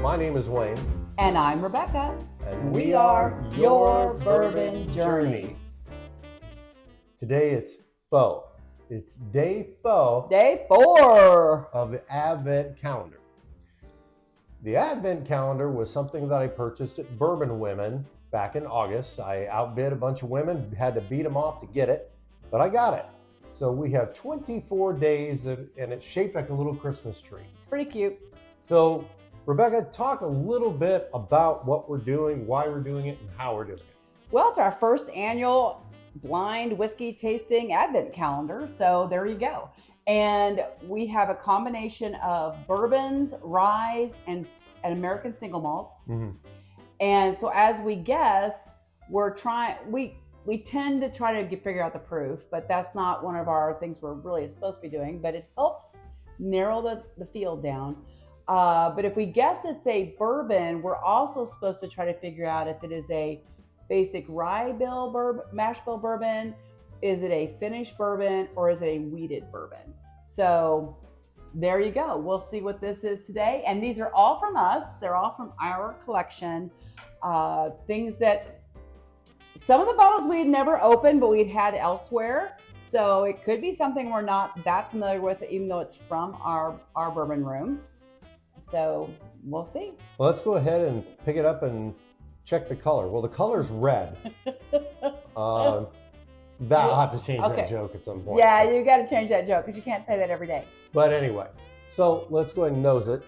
My name is Wayne. And I'm Rebecca. And we are Your Bourbon Journey. Today it's faux. It's day 4. Day 4 of the Advent calendar. The Advent calendar was something that I purchased at Bourbon Women back in August. I outbid a bunch of women, had to beat them off to get it, but I got it. So we have 24 days and it's shaped like a little Christmas tree. It's pretty cute. So Rebecca, talk a little bit about what we're doing, why we're doing it, and how we're doing it. Well, it's our first annual blind whiskey tasting Advent calendar. So there you go. And we have a combination of bourbons, ryes, and American single malts. Mm-hmm. And so as we guess, we tend to try to figure out the proof, but that's not one of our things we're really supposed to be doing, but it helps narrow the field down. But if we guess it's a bourbon, we're also supposed to try to figure out if it is a basic rye bill bourbon, mash bill bourbon, is it a finished bourbon, or is it a wheated bourbon? So there you go. We'll see what this is today. And these are all from us. They're all from our collection. Things that, some of the bottles we had never opened, but we'd had elsewhere. So it could be something we're not that familiar with, even though it's from our bourbon room. So we'll see. Well, let's go ahead and pick it up and check the color. Well, the color's red. I'll have to change that joke at some point. Yeah, so. You got to change that joke because you can't say that every day. But anyway, so let's go ahead and nose it.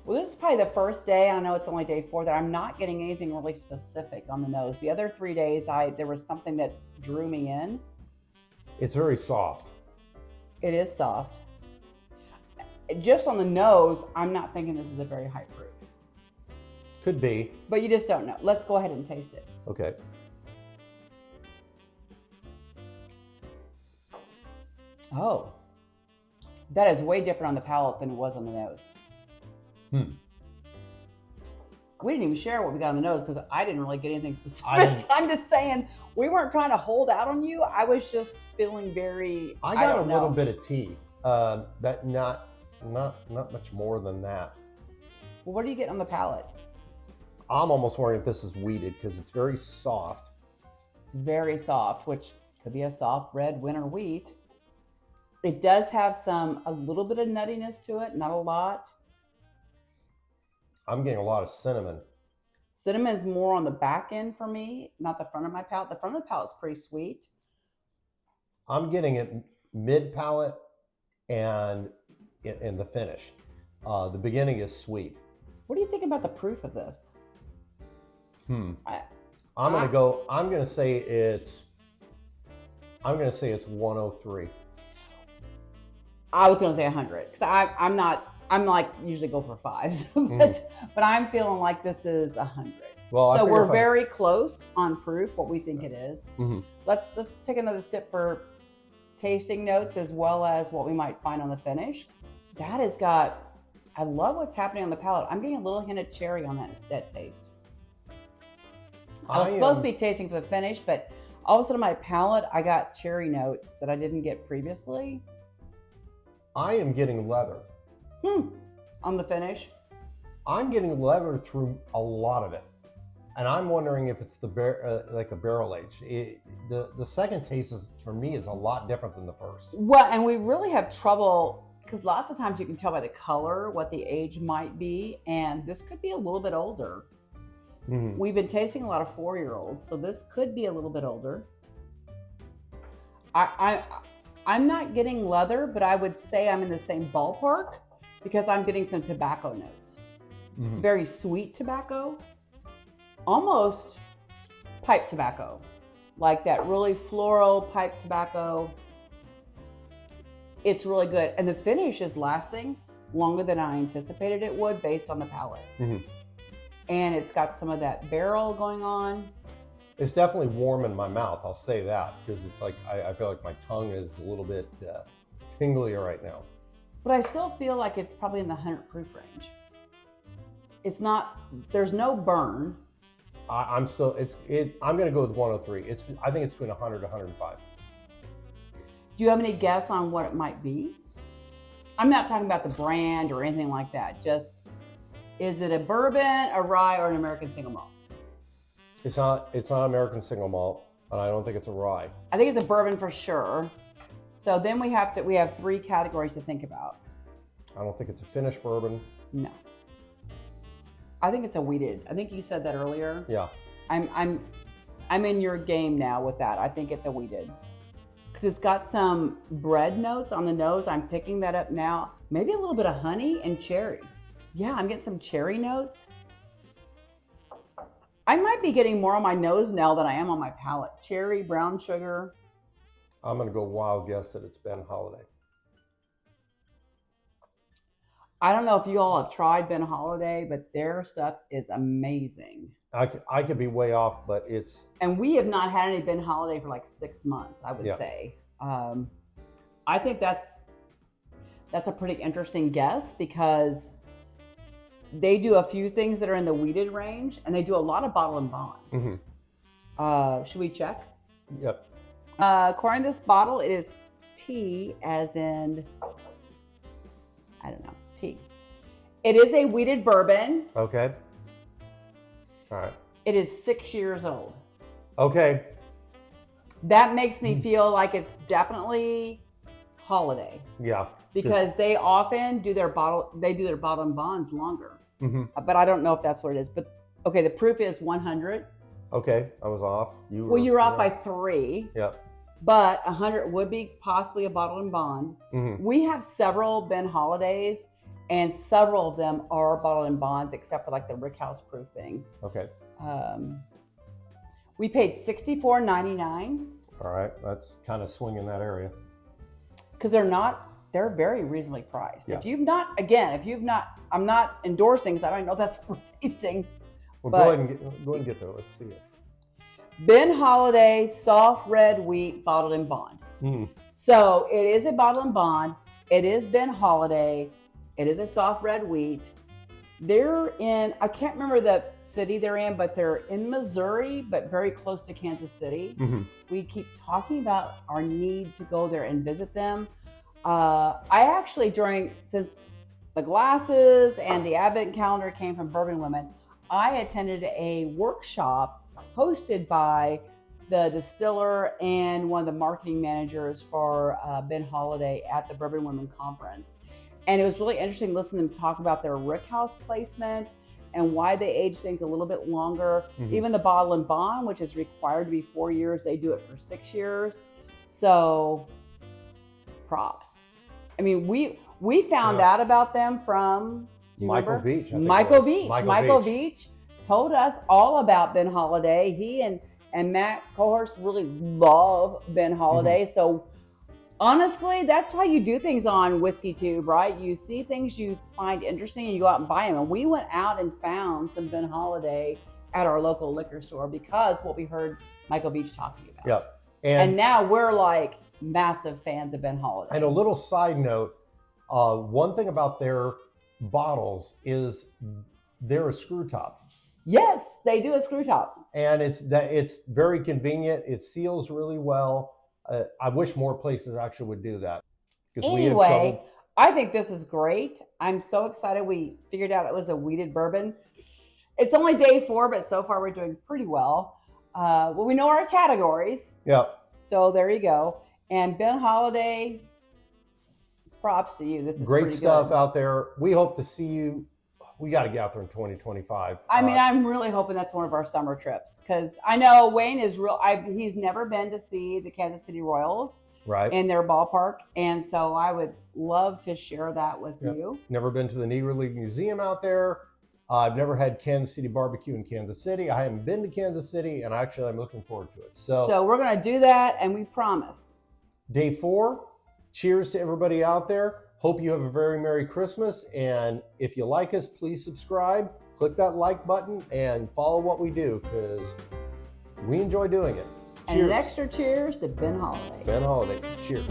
Well, this is probably the first day, I know it's only day 4, that I'm not getting anything really specific on the nose. The other 3 days, there was something that drew me in. It's very soft. It is soft. Just on the nose, I'm not thinking this is a very high proof. Could be. But you just don't know. Let's go ahead and taste it. Okay. Oh, that is way different on the palate than it was on the nose. We didn't even share what we got on the nose because I didn't really get anything specific. I'm just saying, we weren't trying to hold out on you. I was just feeling very, I got a little bit of tea. That not much more than that. Well, what do you get on the palate? I'm almost wondering if this is wheated because it's very soft. It's very soft, which could be a soft red winter wheat. It does have a little bit of nuttiness to it, not a lot. I'm getting a lot of cinnamon. Cinnamon's more on the back end for me, not the front of my palate. The front of the palate's pretty sweet. I'm getting it mid palate and in the finish. The beginning is sweet. What do you think about the proof of this? I'm gonna say it's 103. I was gonna say 100 because I'm like usually go for 5s, but I'm feeling like this is 100. Well, so we're very close on proof, what we think it is. Mm-hmm. Let's take another sip for tasting notes as well as what we might find on the finish. I love what's happening on the palate. I'm getting a little hint of cherry on that taste. I was supposed to be tasting for the finish, but all of a sudden on my palate, I got cherry notes that I didn't get previously. I am getting leather. On the finish? I'm getting leather through a lot of it. And I'm wondering if it's like the barrel age. The second taste for me is a lot different than the first. Well, and we really have trouble because lots of times you can tell by the color what the age might be, and this could be a little bit older. Mm-hmm. We've been tasting a lot of 4-year-olds, so this could be a little bit older. I'm not getting leather, but I would say I'm in the same ballpark because I'm getting some tobacco notes. Mm-hmm. Very sweet tobacco, almost pipe tobacco, like that really floral pipe tobacco. It's really good. And the finish is lasting longer than I anticipated it would based on the palate. Mm-hmm. And it's got some of that barrel going on. It's definitely warm in my mouth, I'll say that, because it's like, I feel like my tongue is a little bit tinglier right now. But I still feel like it's probably in the 100 proof range. It's not, there's no burn. I'm going to go with 103. I think it's between 100 to 105. Do you have any guess on what it might be? I'm not talking about the brand or anything like that. Just, is it a bourbon, a rye, or an American single malt? It's not American single malt, and I don't think it's a rye. I think it's a bourbon for sure. So then we have 3 categories to think about. I don't think it's a finished bourbon. No. I think it's a wheated. I think you said that earlier. Yeah. I'm in your game now with that. I think it's a wheated. Because it's got some bread notes on the nose. I'm picking that up now. Maybe a little bit of honey and cherry. Yeah, I'm getting some cherry notes. I might be getting more on my nose now than I am on my palate. Cherry, brown sugar. I'm going to go wild guess that it's Ben Holiday. I don't know if you all have tried Ben Holiday, but their stuff is amazing. I could be way off, but it's... And we have not had any Ben Holiday for like 6 months, I would say. I think that's a pretty interesting guess because they do a few things that are in the wheated range, and they do a lot of bottle and bonds. Mm-hmm. Should we check? Yep. According to this bottle, it is T as in, I don't know, T. It is a wheated bourbon. Okay. All right. It is 6 years old. Okay. That makes me feel like it's definitely holiday. Yeah. Because they often do their bottle and bonds longer. Mm-hmm. But I don't know if that's what it is. But okay, the proof is 100. Okay, I was off. You were off by 3. Yep. But 100 would be possibly a bottle and bond. Mm-hmm. We have several Ben Holidays, and several of them are bottle and bonds, except for like the Rickhouse proof things. Okay. We paid $64.99. All right, that's kind of swinging that area. Because they're very reasonably priced. Yes. If you've not, I'm not endorsing, because I don't know if that's what we're tasting. Well, go ahead and get there. Let's see if. Ben Holiday soft red wheat bottled and bond. Mm. So it is a bottle and bond. It is Ben Holiday. It is a soft red wheat. They're in, I can't remember the city they're in, but they're in Missouri, but very close to Kansas City. Mm-hmm. We keep talking about our need to go there and visit them. I actually, since the glasses and the advent calendar came from Bourbon Women, I attended a workshop hosted by the distiller and one of the marketing managers for Ben Holiday at the Bourbon Women Conference. And it was really interesting listening to them talk about their rickhouse placement and why they age things a little bit longer. Mm-hmm. Even the bottle and bond, which is required to be 4 years, they do it for 6 years. So props. I mean, we found out about them from Michael Veach. Michael Veach told us all about Ben Holiday. He and Matt Cohorst really love Ben Holiday. Mm-hmm. So honestly, that's how you do things on Whiskey Tube, right? You see things you find interesting and you go out and buy them. And we went out and found some Ben Holiday at our local liquor store because what we heard Michael Veach talking about. Yep. And now we're like massive fans of Ben Holiday. And a little side note, one thing about their bottles is they're a screw top. Yes, they do a screw top. And it's very convenient. It seals really well. I wish more places actually would do that. Anyway, I think this is great. I'm so excited we figured out it was a wheated bourbon. It's only day 4, but so far we're doing pretty well. Well, we know our categories. Yeah. So there you go. And Ben Holiday, props to you. This is great stuff good. Out there. We hope to see you. We got to get out there in 2025. I mean, I'm really hoping that's one of our summer trips because I know Wayne is he's never been to see the Kansas City Royals in their ballpark. And so I would love to share that with you. Never been to the Negro League Museum out there. I've never had Kansas City barbecue in Kansas City. I haven't been to Kansas City, and actually I'm looking forward to it. So we're going to do that, and we promise. Day 4, cheers to everybody out there. Hope you have a very Merry Christmas. And if you like us, please subscribe, click that like button, and follow what we do because we enjoy doing it. Cheers. And an extra cheers to Ben Holiday. Ben Holiday. Cheers.